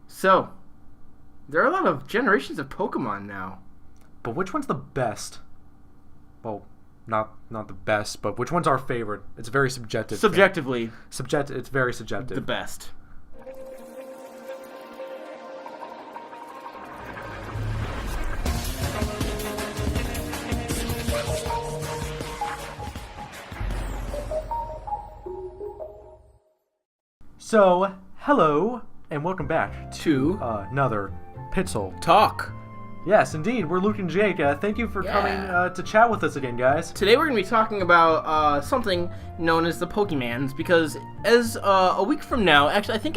So, there are a lot of generations of Pokemon now. But which one's the best? Well, not the best, but which one's our favorite? It's very subjective. Subjectively. It's very subjective. The best. So, hello, and welcome back To another Pixel. Talk. Yes, indeed, we're Luke and Jake. Thank you for coming to chat with us again, guys. Today we're going to be talking about something known as the Pokemans, because as a week from now, I think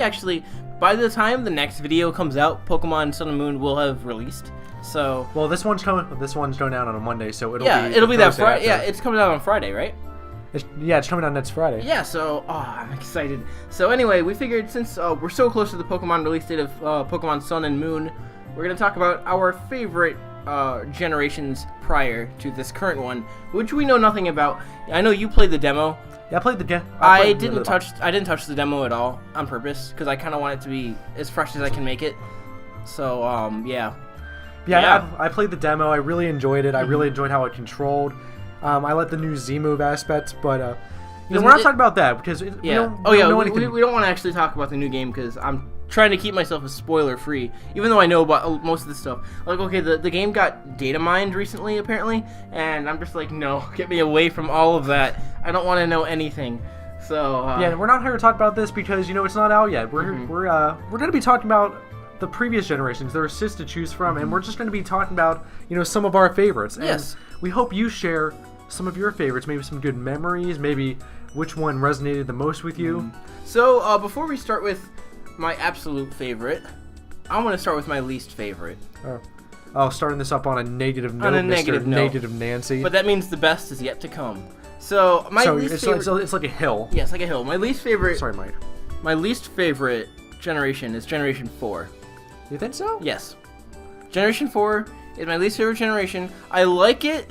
by the time the next video comes out, Pokemon Sun and Moon will have released. So, well, this one's going out on a Monday, so it'll be that Friday. Yeah, it's coming out on Friday, right? It's coming out next Friday. Yeah, so I'm excited. So anyway, we figured since we're so close to the Pokemon release date of Pokemon Sun and Moon, we're going to talk about our favorite generations prior to this current one, which we know nothing about. I know you played the demo. Yeah, I played the demo. I didn't touch the demo at all on purpose because I kind of want it to be as fresh as I can make it. So yeah. I played the demo. I really enjoyed it. I really enjoyed how it controlled. I like the new Z move aspect, but we're not talking about that because we don't want to actually talk about the new game because I'm trying to keep myself as spoiler free, even though I know about most of this stuff. Like, okay, the game got data mined recently apparently, and I'm just like, no, get me away from all of that. I don't want to know anything. So yeah, we're not here to talk about this because it's not out yet. We're gonna be talking about the previous generations. There are 6 to choose from, and we're just going to be talking about some of our favorites. Yes. And we hope you share some of your favorites, maybe some good memories, maybe which one resonated the most with you. So before we start with my absolute favorite, I want to start with my least favorite. Starting this up on a negative note, Negative Nancy. But that means the best is yet to come. So least favorite. It's like a hill. Yes, like a hill. My least favorite. Sorry, Mike. My least favorite generation is Generation 4. You think so? Yes. Generation 4 is my least favorite generation. I like it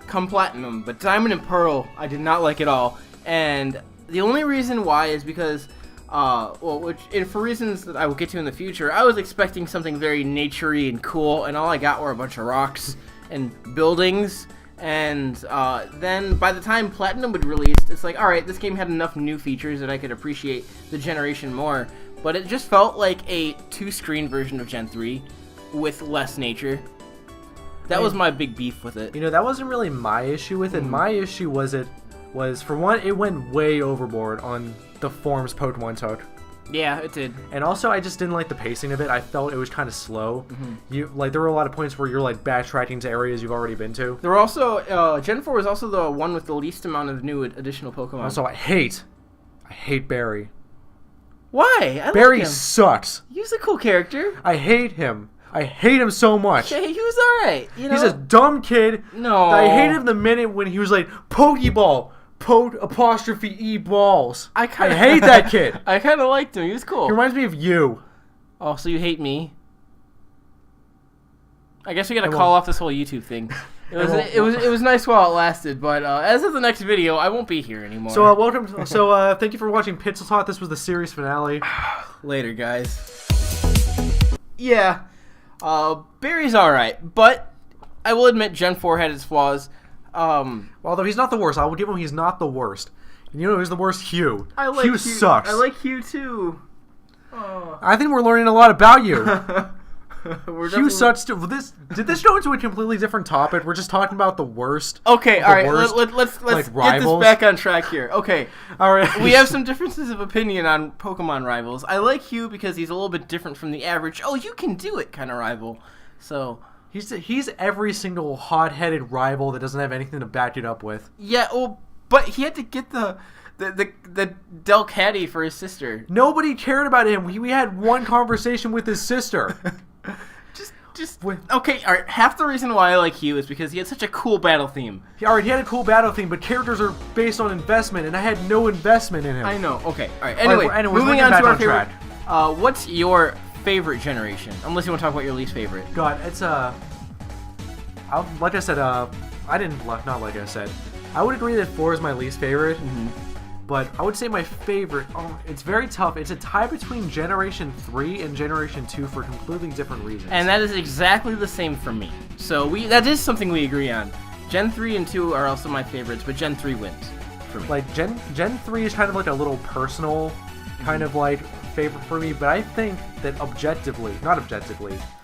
come Platinum, but Diamond and Pearl I did not like at all. And the only reason why is because, for reasons that I will get to in the future, I was expecting something very naturey and cool, and all I got were a bunch of rocks and buildings. And then by the time Platinum would release, it's like, alright, this game had enough new features that I could appreciate the generation more. But it just felt like a 2-screen version of Gen 3 with less nature. That was my big beef with it. That wasn't really my issue with it. My issue was for one, it went way overboard on the forms Pokemon took. Yeah, it did. And also, I just didn't like the pacing of it. I felt it was kind of slow. There were a lot of points where you're backtracking to areas you've already been to. There were also Gen 4 was also the one with the least amount of new additional Pokemon. Also, I hate Barry. Why? Barry sucks. He's a cool character. I hate him. I hate him so much. Yeah, he was alright. He's a dumb kid. No. I hated him the minute when he was like, Pokeball. ''E balls. I hate that kid. I kind of liked him. He was cool. He reminds me of you. Oh, so you hate me? I guess we gotta call off this whole YouTube thing. It was nice while it lasted, but as of the next video, I won't be here anymore. So welcome. So thank you for watching Pixel Talk. This was the series finale. Later, guys. Yeah, Barry's all right, but I will admit Gen 4 had its flaws. Although he's not the worst, I will give him he's not the worst. Who's the worst? Hugh. Hugh sucks. I like Hugh too. Oh. I think we're learning a lot about you. Hugh sucks too. Did this go into a completely different topic? We're just talking about the worst. Okay, all right. Let's get this back on track here. Okay, all right. We have some differences of opinion on Pokemon rivals. I like Hugh because he's a little bit different from the average. Oh, you can do it kind of rival. So he's every single hot-headed rival that doesn't have anything to back it up with. Yeah. Well, but he had to get the Delcatty for his sister. Nobody cared about him. We had one conversation with his sister. Okay, all right. Half the reason why I like Hugh is because he had such a cool battle theme. He had a cool battle theme, but characters are based on investment, and I had no investment in him. I know. Okay, all right. Anyway, moving on to our favorite. What's your favorite generation? Unless you want to talk about your least favorite. God, it's like I said, I would agree that 4 is my least favorite. but I would say my favorite. Oh, it's very tough. It's a tie between Generation 3 and Generation 2 for completely different reasons. And that is exactly the same for me. So that is something we agree on. Gen 3 and 2 are also my favorites, but Gen 3 wins for me. Like Gen 3 is kind of like a little personal kind of like favorite for me, but I think that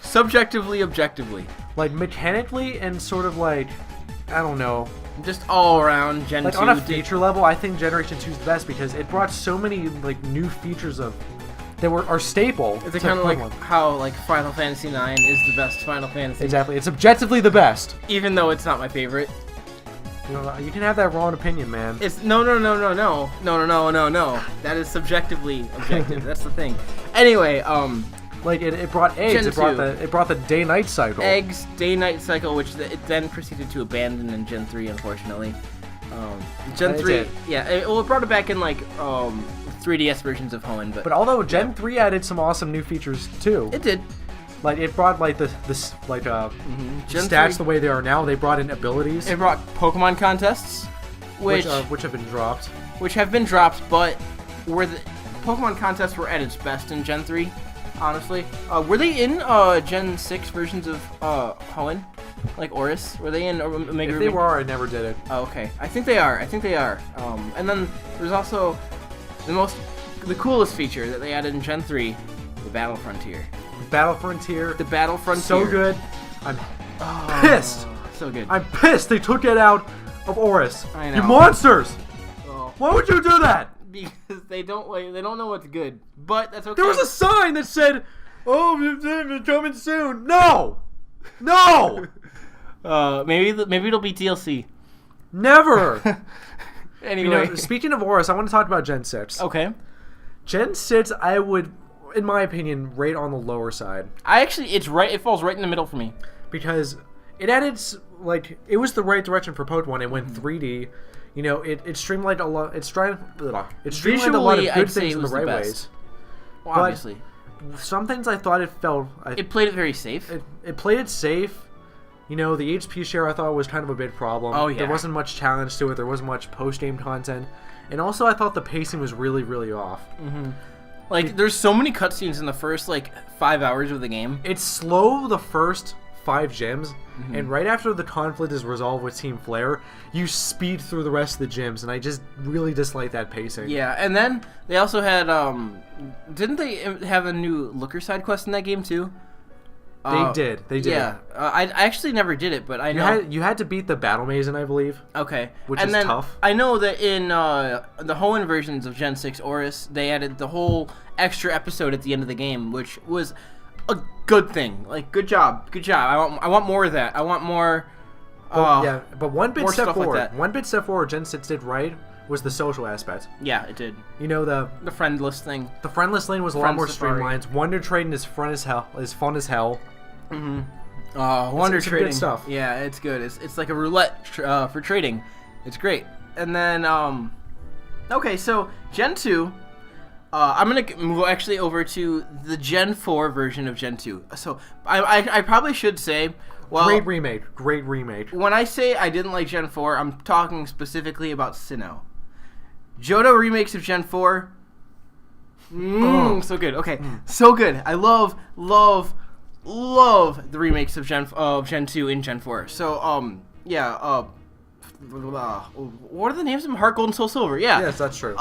subjectively, like mechanically and sort of like, I don't know, just all around Gen 2. Like on a feature level, I think Generation 2 is the best because it brought so many like new features that are staple. It's kind of like how like Final Fantasy 9 is the best Final Fantasy. Exactly, it's objectively the best, even though it's not my favorite. You can have that wrong opinion, man. It's no. That is subjectively objective. That's the thing. Anyway, like it brought eggs. It brought the day-night cycle. Eggs, day-night cycle, which it then proceeded to abandon in Gen 3, unfortunately. Gen 3, yeah. It brought it back in like 3DS versions of Hoenn, but although Gen 3 added some awesome new features too. It did. Like it brought like the stats 3, the way they are now. They brought in abilities. It brought Pokemon contests, which have been dropped. But where the Pokemon contests were at its best in Gen 3, honestly. Were they in Gen 6 versions of Hoenn? Like Oris? Were they in Omega? If they were, I never did it. Oh, okay. I think they are. And then there's also the coolest feature that they added in Gen 3, the Battle Frontier. The Battle Frontier. So good. I'm pissed. So good. I'm pissed they took it out of Oris. I know. You monsters! Oh. Why would you do that? Because they don't know what's good. But that's okay. There was a sign that said, "Oh, it's coming soon." No! Maybe it'll be DLC. Never. Anyway, speaking of Oris, I want to talk about Gen 6. Okay. Gen 6, I would, in my opinion, rate on the lower side. It falls right in the middle for me. Because it added, like, it was the right direction for Pokemon. It went 3D. It streamlined a lot. It streamlined a lot of good things in the right ways. Well, obviously. Some things I thought it felt... It played it very safe. It played it safe. The HP share I thought was kind of a big problem. Oh, yeah. There wasn't much challenge to it. There wasn't much post-game content. And also, I thought the pacing was really, really off. Mm-hmm. Like, there's so many cutscenes in the first, 5 hours of the game. It's slow the first 5 gyms, and right after the conflict is resolved with Team Flare, you speed through the rest of the gyms, and I just really dislike that pacing. Yeah, and then they also had, didn't they have a new Looker side quest in that game, too? They did. Yeah, I actually never did it, but I know you had to beat the battle maze, I believe. Okay, which is tough. I know that in the Hoenn versions of Gen 6 Oris, they added the whole extra episode at the end of the game, which was a good thing. Like, good job. I want more of that. I want more. But one bit step forward, Gen 6 did right was the social aspect. Yeah, it did. The friendless thing. The friendless lane was a lot more streamlined. Wonder trading is fun as hell. Mm-hmm. Wonder trading. Good stuff. Yeah, it's good. It's like a roulette for trading. It's great. And then okay, so Gen 2. I'm gonna move actually over to the Gen 4 version of Gen 2. So I probably should say, well, great remake. When I say I didn't like Gen 4, I'm talking specifically about Sinnoh. Johto remakes of Gen 4. So good. Okay, so good. I love the remakes of Gen 2 in Gen 4. So what are the names of them? Heart Gold and Soul Silver. Yeah. Yes, that's true.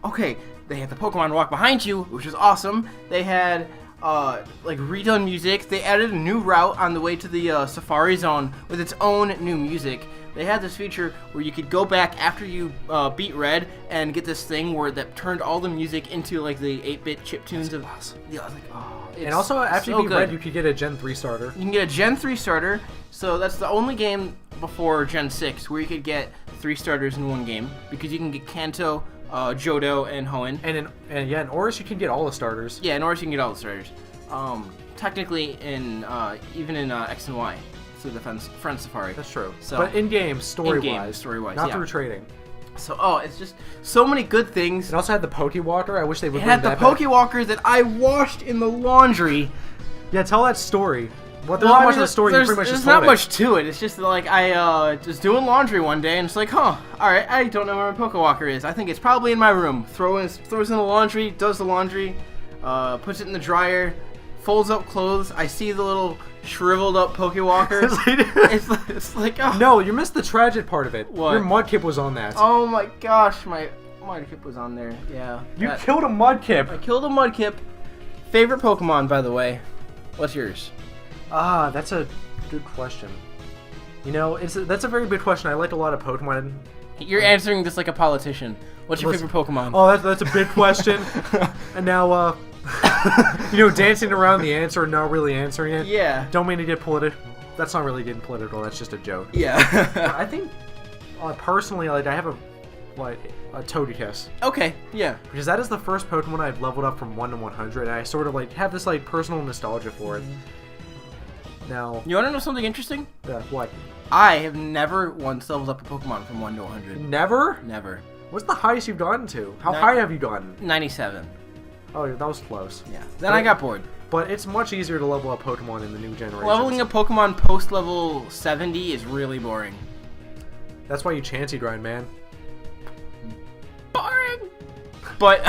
Okay, they had the Pokemon walk behind you, which was awesome. They had redone music. They added a new route on the way to the Safari Zone with its own new music. They had this feature where you could go back after you beat Red and get this thing that turned all the music into like the 8-bit chiptunes of. Yeah, I was like, and also after you beat Red, you could get a Gen 3 starter. You can get a Gen 3 starter. So that's the only game before Gen 6 where you could get 3 starters in one game, because you can get Kanto, Johto, and Hoenn. And in Oris you can get all the starters. Yeah, in Oris you can get all the starters. Technically even in X and Y. Through the Friend Safari. That's true. So, but in-game, story-wise, not through trading. So, it's just so many good things. It also had the Pokewalker. I wish they would bring that back. It had the Pokewalker that I washed in the laundry. Yeah, tell that story. Well, there's not much of the story. You pretty much there's just not much to it. It's just like I was doing laundry one day, and it's like, all right, I don't know where my Pokewalker is. I think it's probably in my room. Throws in the laundry, does the laundry, puts it in the dryer, folds up clothes. I see the little shriveled up Pokewalker. it's like, oh. No, you missed the tragic part of it. What? Your Mudkip was on that. Oh my gosh, my Mudkip was on there. Yeah. You killed a Mudkip. I killed a Mudkip. Favorite Pokemon, by the way. What's yours? That's a good question. You know, that's a very good question. I like a lot of Pokemon. You're answering this like a politician. What's your favorite Pokemon? Oh, that's a big question. And now, dancing around the answer and not really answering it. Yeah. Don't mean to get political. That's not really getting political. That's just a joke. Yeah. I think, personally, like I have a Togekiss. Okay. Yeah. Because that is the first Pokemon I've leveled up from 1 to 100, and I sort of like have this like personal nostalgia for it. Now, you want to know something interesting? What? I have never once leveled up a Pokemon from 1 to 100. Never? Never. What's the highest you've gotten to? How high have you gotten? 97. Oh, that was close. Yeah. Then I got bored. But it's much easier to level up Pokemon in the new generation. Leveling a Pokemon post level 70 is really boring. That's why you Chansey grind, man. Boring. But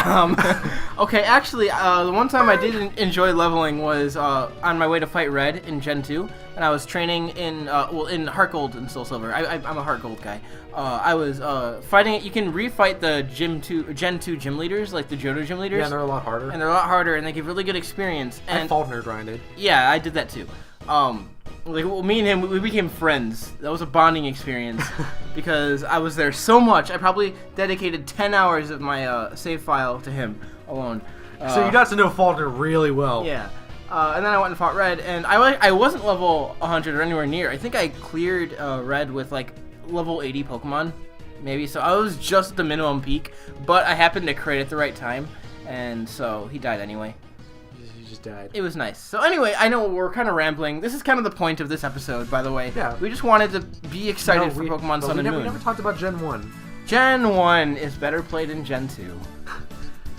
okay, actually, the one time I did enjoy leveling was on my way to fight Red in Gen 2, and I was training in in Heart Gold and Soul Silver. I'm a Heart Gold guy. I was fighting it. You can refight the Gen 2 gym leaders, like the Johto gym leaders. Yeah, and they're a lot harder. And they give really good experience. And I Faulkner grinded. Yeah, I did that too. Me and him, we became friends. That was a bonding experience because I was there so much. I probably dedicated 10 hours of my save file to him alone. So you got to know Faulkner really well. Yeah. And then I went and fought Red, and I wasn't level 100 or anywhere near. I think I cleared Red with like level 80 Pokemon, maybe. So I was just at the minimum peak, but I happened to crit at the right time, and so he died anyway. Died. It was nice. So anyway, I know we're kind of rambling. This is kind of the point of this episode, by the way. Yeah. We just wanted to be excited for Pokemon Sun and Moon. We never talked about Gen 1. Gen 1 is better played than Gen 2.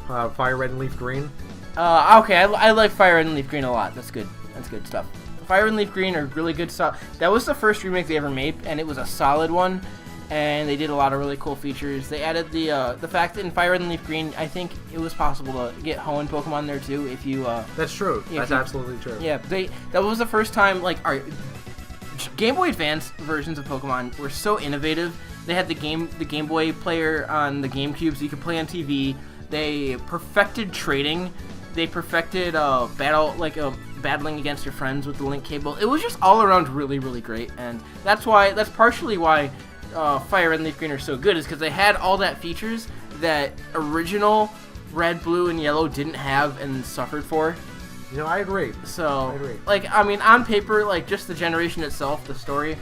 Fire Red and Leaf Green? Okay, I like Fire Red and Leaf Green a lot. That's good. That's good stuff. Fire and Leaf Green are really good stuff. That was the first remake they ever made, and it was a solid one. And they did a lot of really cool features. They added the fact that in Fire Red and Leaf Green, I think it was possible to get Hoenn Pokemon there too if you. That's true. That's absolutely true. Yeah, that was the first time. Like, Game Boy Advance versions of Pokemon were so innovative. They had the Game Boy player on the GameCube, so you could play on TV. They perfected trading. They perfected battling against your friends with the link cable. It was just all around really, really great, and that's partially why. Fire Red and Leaf Green are so good is because they had all that features that original Red, Blue, and Yellow didn't have and suffered for. You know, I agree. So, on paper, just the generation itself, the story,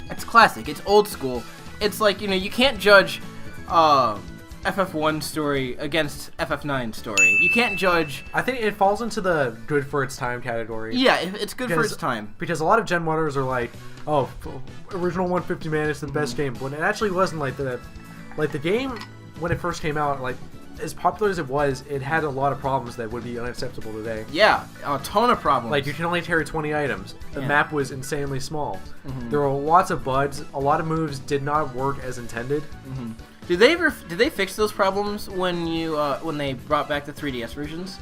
it's classic. It's old school. It's like, you can't judge FF1 story against FF9 story. You can't judge... I think it falls into the good for its time category. Yeah, it's good for its time. Because a lot of Gen 1ers are like, oh, original 150 man is the best game. When it actually wasn't the game, when it first came out, as popular as it was, it had a lot of problems that would be unacceptable today. Yeah, a ton of problems. Like, you can only carry 20 items. The map was insanely small. There were lots of bugs. A lot of moves did not work as intended. Did they fix those problems when they brought back the 3DS versions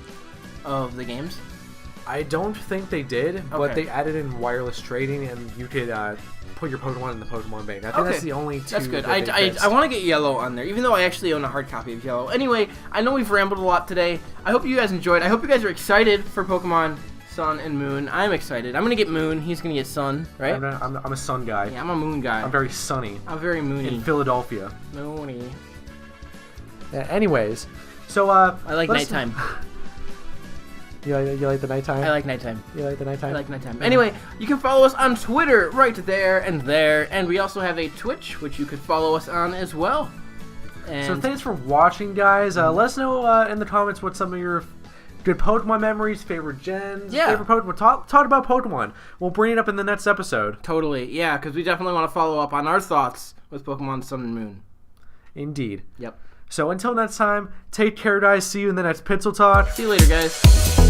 of the games? I don't think they did, but they added in wireless trading, and you could put your Pokemon in the Pokemon Bank. I think that's the only two. That's good. I want to get Yellow on there, even though I actually own a hard copy of Yellow. Anyway, I know we've rambled a lot today. I hope you guys enjoyed. I hope you guys are excited for Pokemon Sun and Moon. I'm excited. I'm gonna get Moon. He's gonna get Sun, right? I'm a Sun guy. Yeah, I'm a Moon guy. I'm very sunny. I'm very moony. In Philadelphia. Moony. Yeah, anyways, so I like nighttime. You like the nighttime? I like nighttime. You like the nighttime? I like nighttime. Anyway, you can follow us on Twitter right there, and we also have a Twitch, which you could follow us on as well. And so thanks for watching, guys. Let us know in the comments what some of your good Pokemon memories, favorite gens, favorite Pokemon. Talk about Pokemon. We'll bring it up in the next episode. Totally, yeah, because we definitely want to follow up on our thoughts with Pokemon Sun and Moon. Indeed. Yep. So until next time, take care, guys. See you in the next Pixel Talk. See you later, guys.